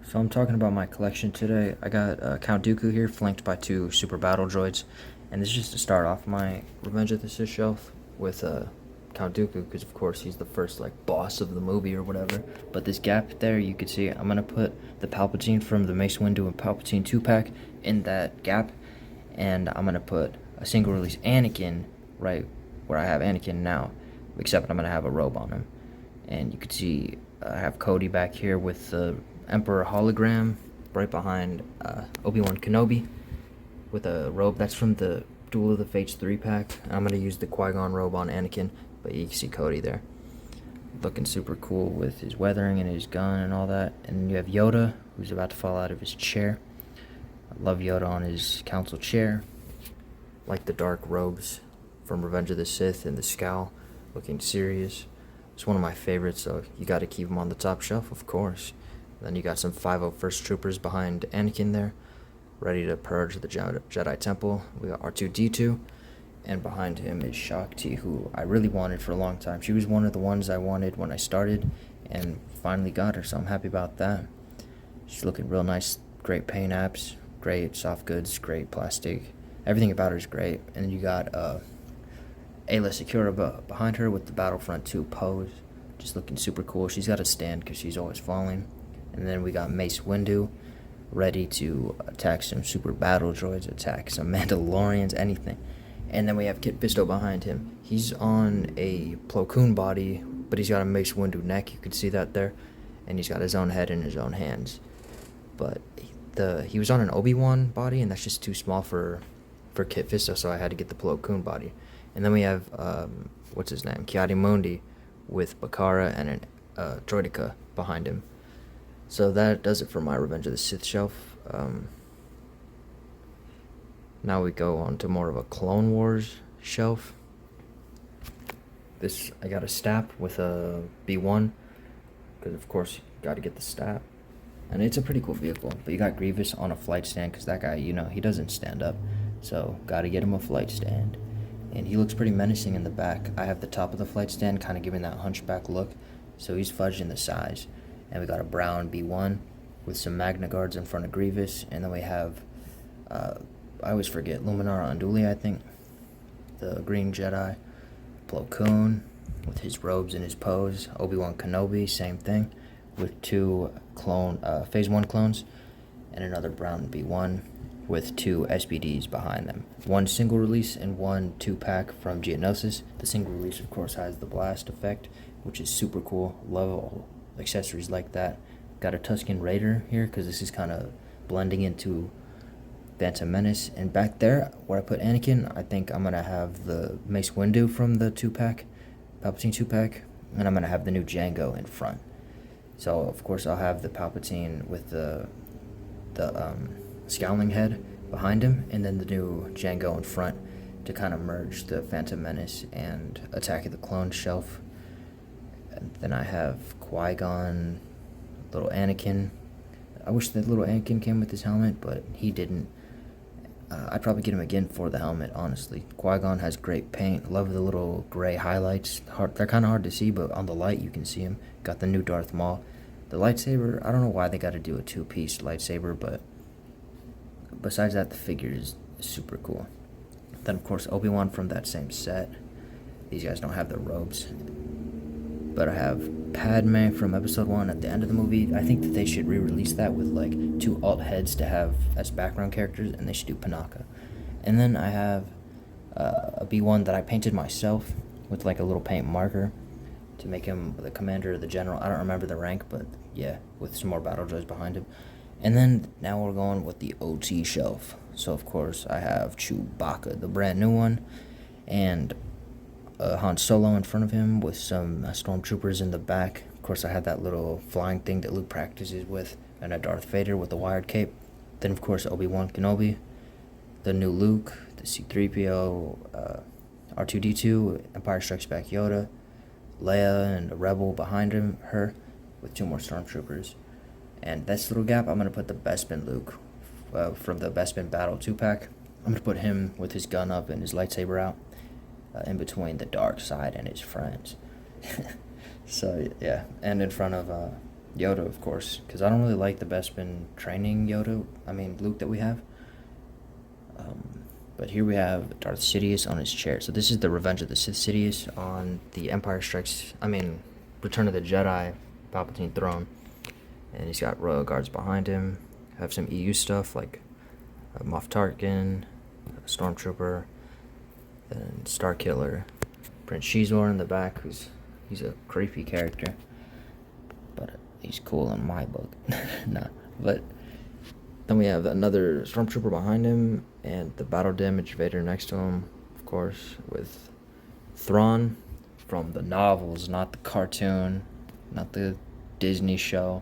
So I'm talking about my collection today. I got Count Dooku here, flanked by two super battle droids, and this is just to start off my Revenge of the Sith shelf with Count Dooku, because of course he's the first like boss of the movie or whatever. But this gap there, you can see, I'm gonna put the Palpatine from the Mace Windu and Palpatine 2-pack in that gap, and I'm gonna put a single release Anakin right where I have Anakin now, except I'm gonna have a robe on him. And you can see I have Cody back here with the Emperor hologram right behind Obi-Wan Kenobi with a robe. That's from the Duel of the Fates 3-pack. I'm going to use the Qui-Gon robe on Anakin, but you can see Cody there. Looking super cool with his weathering and his gun and all that. And then you have Yoda, who's about to fall out of his chair. I love Yoda on his council chair. Like the dark robes from Revenge of the Sith and the scowl, looking serious. It's one of my favorites, so you got to keep him on the top shelf, of course. Then you got some 501st Troopers behind Anakin there, ready to purge the Jedi Temple. We got R2-D2, and behind him is Shakti, who I really wanted for a long time. She was one of the ones I wanted when I started, and finally got her, so I'm happy about that. She's looking real nice, great paint apps, great soft goods, great plastic. Everything about her is great. And then you got Ayla Secura behind her with the Battlefront 2 pose, just looking super cool. She's got a stand because she's always falling. And then we got Mace Windu, ready to attack some super battle droids, attack some Mandalorians, anything. And then we have Kit Fisto behind him. He's on a Plo Koon body, but he's got a Mace Windu neck. You can see that there. And he's got his own head in his own hands. But he was on an Obi-Wan body, and that's just too small for Kit Fisto, so I had to get the Plo Koon body. And then we have, what's his name? Ki-Adi-Mundi with Bakara and an Droideka behind him. So that does it for my Revenge of the Sith shelf. Now we go on to more of a Clone Wars shelf. I got a Stap with a B1, because of course you got to get the Stap. And it's a pretty cool vehicle. But you got Grievous on a flight stand, because that guy, he doesn't stand up. So got to get him a flight stand. And he looks pretty menacing in the back. I have the top of the flight stand kind of giving that hunchback look, so he's fudging the size. And we got a brown B1 with some Magna Guards in front of Grievous. And then we have, I always forget, Luminara Unduli, I think. The Green Jedi. Plo Koon with his robes and his pose. Obi-Wan Kenobi, same thing, with two Phase 1 clones. And another brown B1 with two SBDs behind them. One single release and one 2-pack from Geonosis. The single release, of course, has the blast effect, which is super cool. Love all accessories like that. Got a Tusken Raider here because this is kind of blending into Phantom Menace. And back there where I put Anakin, I think I'm gonna have the Mace Windu from the 2-pack, Palpatine 2-pack, and I'm gonna have the new Jango in front. So of course I'll have the Palpatine with the scowling head behind him, and then the new Jango in front to kind of merge the Phantom Menace and Attack of the Clones shelf. And then I have Qui-Gon, little Anakin. I wish that little Anakin came with his helmet, but he didn't. I'd probably get him again for the helmet, honestly. Qui-Gon has great paint. Love the little gray highlights. They're kind of hard to see, but on the light you can see him. Got the new Darth Maul. The lightsaber, I don't know why they got to do a 2-piece lightsaber, but besides that, the figure is super cool. Then, of course, Obi-Wan from that same set. These guys don't have the robes. But I have Padme from Episode 1 at the end of the movie. I think that they should re-release that with, like, 2 alt heads to have as background characters, and they should do Panaka. And then I have a B1 that I painted myself with, like, a little paint marker to make him the commander or the general. I don't remember the rank, but yeah, with some more battle droids behind him. And then now we're going with the OT shelf. So, of course, I have Chewbacca, the brand new one, and Han Solo in front of him with some stormtroopers in the back. Of course, I had that little flying thing that Luke practices with, and a Darth Vader with the wired cape. Then, of course, Obi-Wan Kenobi, the new Luke, the C-3PO, R2-D2, Empire Strikes Back Yoda, Leia and a Rebel behind her with 2 more stormtroopers. And this little gap, I'm going to put the Bespin Luke from the Bespin Battle 2-pack. I'm going to put him with his gun up and his lightsaber out in between the dark side and his friends. So, yeah. And in front of Yoda, of course, because I don't really like the Bespin training Luke that we have. But here we have Darth Sidious on his chair. So this is the Revenge of the Sith Sidious on the Return of the Jedi Palpatine throne. And he's got royal guards behind him. Have some EU stuff like Moff Tarkin, Stormtrooper, and Starkiller. Prince Shizor in the back, he's a creepy character, but he's cool in my book. Nah, but then we have another Stormtrooper behind him, and the battle damage Vader next to him, of course, with Thrawn from the novels, not the cartoon, not the Disney show,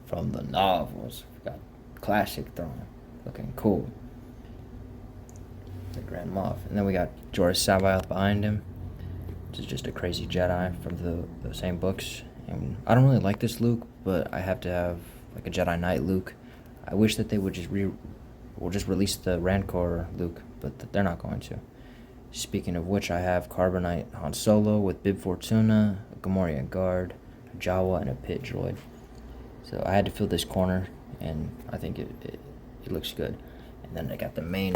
from the novels. We got classic Thrawn, looking cool. The Grand Moff. And then we got Jorah Sabayoth behind him, which is just a crazy Jedi from the same books. And I don't really like this Luke, but I have to have like a Jedi Knight Luke. I wish that they would just release the Rancor Luke, but they're not going to. Speaking of which, I have Carbonite Han Solo with Bib Fortuna, a Gamorrean guard, a Jawa, and a pit droid. So I had to fill this corner, and I think it looks good. And then I got the main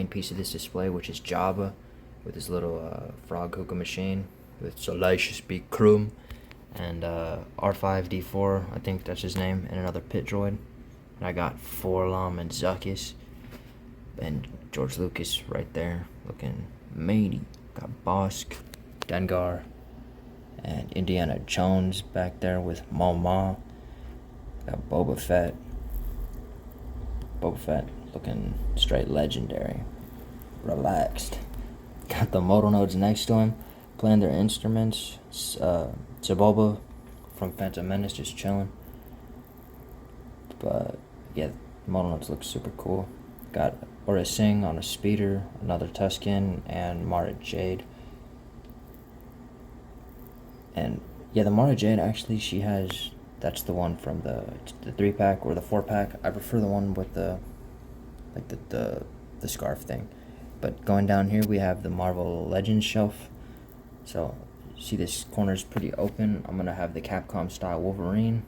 piece of this display, which is Jabba with his little frog hookah machine with Salacious B. Krum and R5D4, I think that's his name, and another pit droid. And I got Forlom and Zuckus and George Lucas right there looking meaty. Got Bosk, Dengar, and Indiana Jones back there with Mama. Got Boba Fett. Boba Fett looking straight legendary. Relaxed. Got the modal nodes next to him, playing their instruments. Sebulba from Phantom Menace just chilling. But yeah, modal nodes look super cool. Got Aurra Sing on a speeder, another Tusken, and Mara Jade. And yeah, the Mara Jade actually, that's the one from the 3-pack or the 4-pack. I prefer the one with the scarf thing. But going down here, we have the Marvel Legends shelf. So, see this corner is pretty open. I'm going to have the Capcom style Wolverine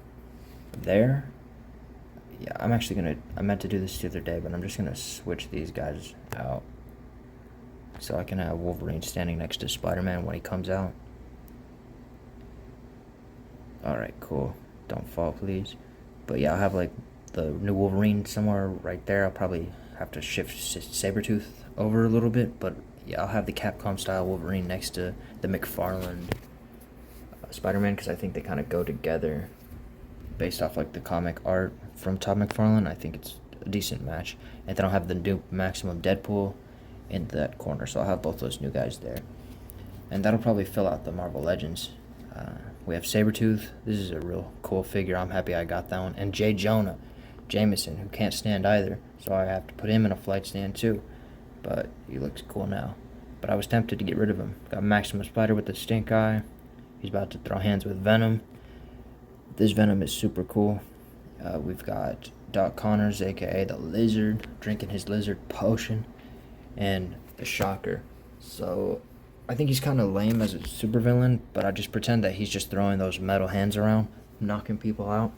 there. Yeah, I meant to do this the other day, but I'm just going to switch these guys out. So I can have Wolverine standing next to Spider-Man when he comes out. Alright, cool. Don't fall, please. But yeah, I'll have like the new Wolverine somewhere right there. I'll probably have to shift Sabretooth over a little bit, but yeah, I'll have the Capcom style Wolverine next to the McFarlane Spider-Man, because I think they kind of go together based off like the comic art from Todd McFarlane. I think it's a decent match. And then I'll have the new Maximum Deadpool in that corner, so I'll have both those new guys there. And that'll probably fill out the Marvel Legends. We have Sabretooth. This is a real cool figure. I'm happy I got that one. And J. Jonah Jameson, who can't stand either, so I have to put him in a flight stand too. But he looks cool now. But I was tempted to get rid of him. Got Maximus Spider with the stink eye. He's about to throw hands with Venom. This Venom is super cool. We've got Doc Connors, aka the Lizard, drinking his lizard potion, and the Shocker. So I think he's kind of lame as a supervillain, but I just pretend that he's just throwing those metal hands around, knocking people out.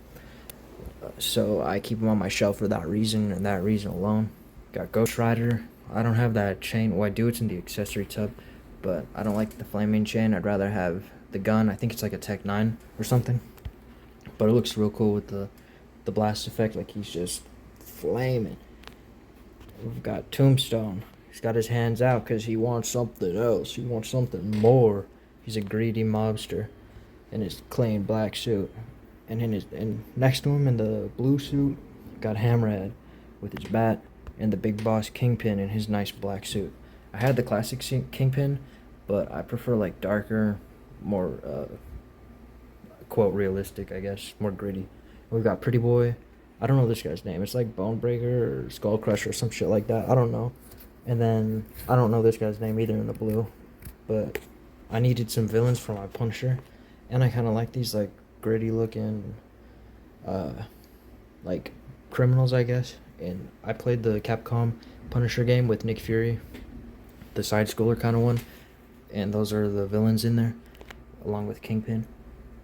So I keep him on my shelf for that reason and that reason alone. Got Ghost Rider. I don't have that chain. Well, I do. It's in the accessory tub, but I don't like the flaming chain. I'd rather have the gun. I think it's like a Tech 9 or something. But it looks real cool with the blast effect. Like he's just flaming. We've got Tombstone. He's got his hands out because he wants something else. He wants something more. He's a greedy mobster in his clean black suit. And next to him in the blue suit, got Hammerhead with his bat, and the big boss Kingpin in his nice black suit. I had the classic Kingpin, but I prefer like darker, more quote realistic, I guess, more gritty. We've got Pretty Boy. I don't know this guy's name. It's like Bonebreaker or Skull Crusher or some shit like that. I don't know. And then I don't know this guy's name either in the blue, but I needed some villains for my Punisher, and I kind of like these like gritty looking like criminals, I guess. And I played the Capcom Punisher game with Nick Fury, the side scroller kind of one, and those are the villains in there along with Kingpin.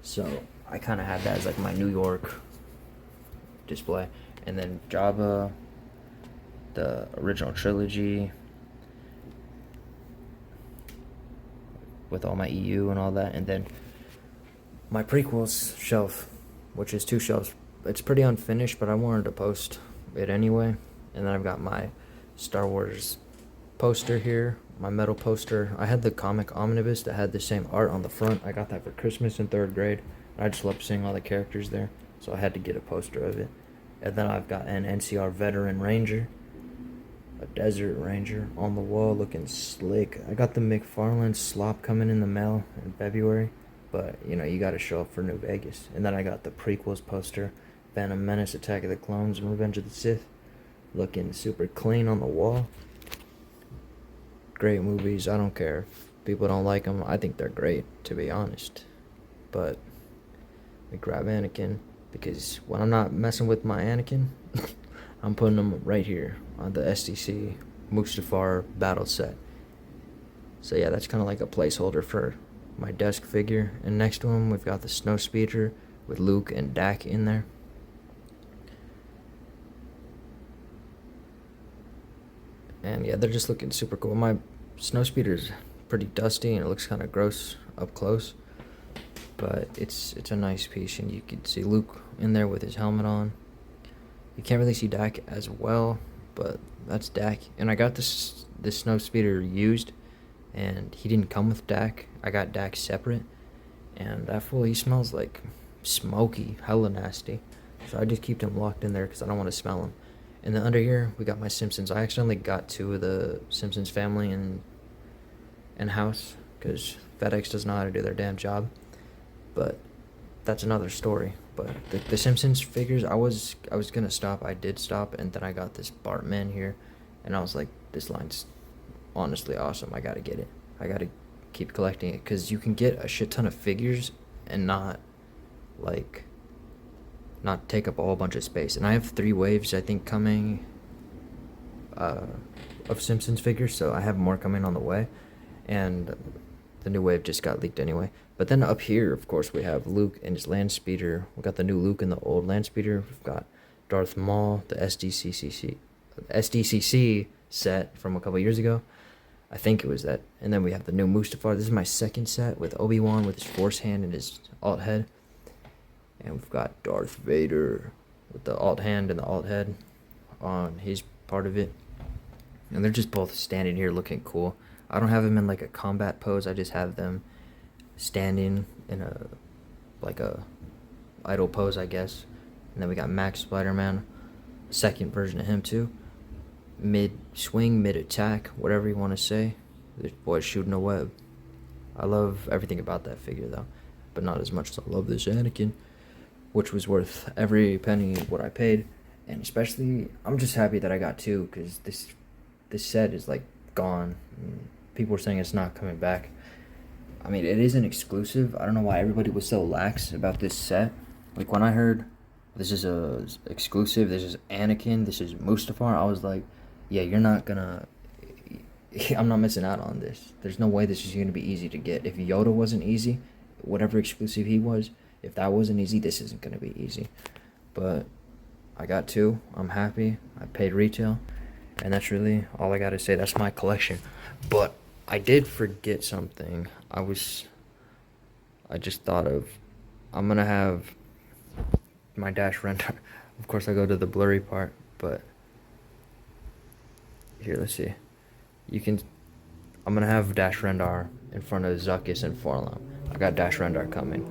So I kind of had that as like my New York display. And then Jabba, the original trilogy, with all my EU and all that. And then my prequels shelf, which is 2 shelves. It's pretty unfinished, but I wanted to post it anyway. And then I've got my Star Wars poster here, my metal poster. I had the comic omnibus that had the same art on the front. I got that for Christmas in 3rd grade. I just loved seeing all the characters there, so I had to get a poster of it. And then I've got an NCR veteran ranger, a desert ranger on the wall looking slick. I got the McFarlane slop coming in the mail in February, but you know, you gotta show up for New Vegas. And then I got the prequels poster, Phantom Menace, Attack of the Clones, and Revenge of the Sith, looking super clean on the wall. Great movies. I don't care if people don't like them. I think they're great, to be honest. But we grab Anakin, because when I'm not messing with my Anakin, I'm putting him right here on the SDC Mustafar battle set. So yeah, that's kind of like a placeholder for my desk figure. And next to him, we've got the Snowspeeder with Luke and Dak in there. And yeah, they're just looking super cool. My Snowspeeder's pretty dusty and it looks kind of gross up close, but it's a nice piece, and you can see Luke in there with his helmet on. You can't really see Dak as well, but that's Dak. And I got this Snowspeeder used, and he didn't come with Dak. I got Dak separate, and that fool, he smells like smoky, hella nasty. So I just keep him locked in there because I don't want to smell him. And then under here, we got my Simpsons. I accidentally got 2 of the Simpsons family in house because FedEx doesn't know how to do their damn job. But that's another story. But the Simpsons figures, I was gonna stop. I did stop, and then I got this Bartman here, and I was like, this line's honestly awesome. I gotta get it. I gotta keep collecting it, because you can get a shit ton of figures and not take up a whole bunch of space. And I have 3 waves, I think, coming of Simpsons figures, so I have more coming on the way. And the new wave just got leaked anyway. But then up here, of course, we have Luke and his Landspeeder. We got the new Luke and the old Landspeeder. We've got Darth Maul, the SDCC set from a couple years ago. I think it was that. And then we have the new Mustafar. This is my 2nd set with Obi-Wan with his Force hand and his alt head. And we've got Darth Vader with the alt hand and the alt head on his part of it. And they're just both standing here looking cool. I don't have them in like a combat pose. I just have them standing in a idle pose, I guess. And then we got Max Spider-Man, 2nd version of him too. Mid-swing, mid-attack, whatever you want to say. This boy's shooting a web. I love everything about that figure though, but not as much as I love this Anakin, which was worth every penny what I paid. And especially, I'm just happy that I got 2, because this set is like gone. People were saying it's not coming back. I mean, it is an exclusive. I don't know why everybody was so lax about this set. Like, when I heard this is a exclusive, this is Anakin, this is Mustafar, I was like, yeah, you're not gonna... I'm not missing out on this. There's no way this is gonna be easy to get. If Yoda wasn't easy, whatever exclusive he was, if that wasn't easy, this isn't gonna be easy. But I got 2. I'm happy. I paid retail. And that's really all I gotta say. That's my collection. But I did forget something. I just thought of, I'm gonna have my dash render. Of course, I go to the blurry part, but here, let's see. I'm gonna have dash rendar in front of Zuckuss and Forlom. I got dash rendar coming.